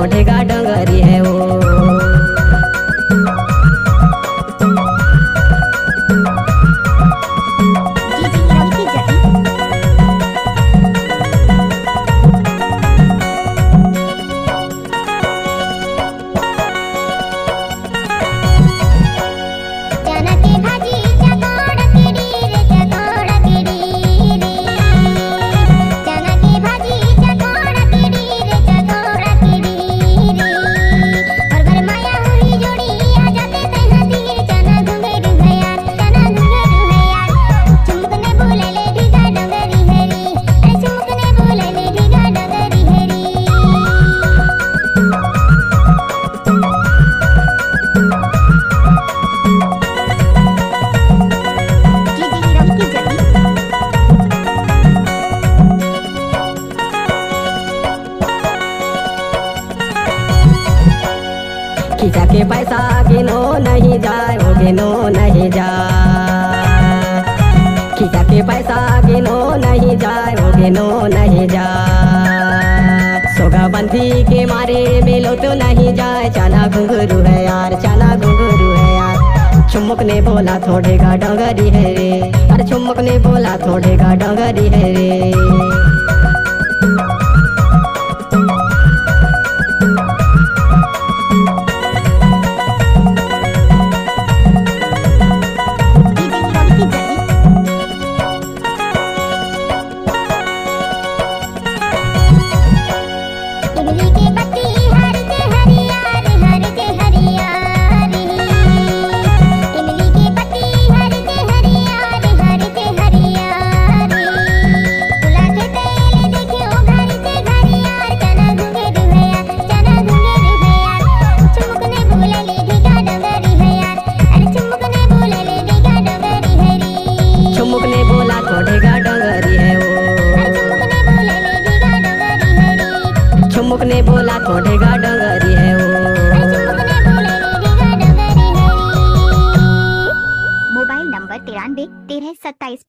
थोड़े का डंगरी है वो। खींचा के पैसा गिनो नहीं जाए वो गिनो नहीं जाए। खींचा के पैसा गिनो नहीं जाए वो गिनो नहीं जाए। सोगा बंधी के मारे मिलो तो नहीं जाए। चना घुंघरू है यार, चना घुंघरू है यार। चुमुक ने बोला थोड़े का डंगरी है रे। अरे चुमुक ने बोला थोड़े का डंगरी है रे। चुमुक ने बोला थोड़े का डंगरी है वो। चुमुक ने बोला थोड़े का डंगरी है वो। Mobile number 93 13 27।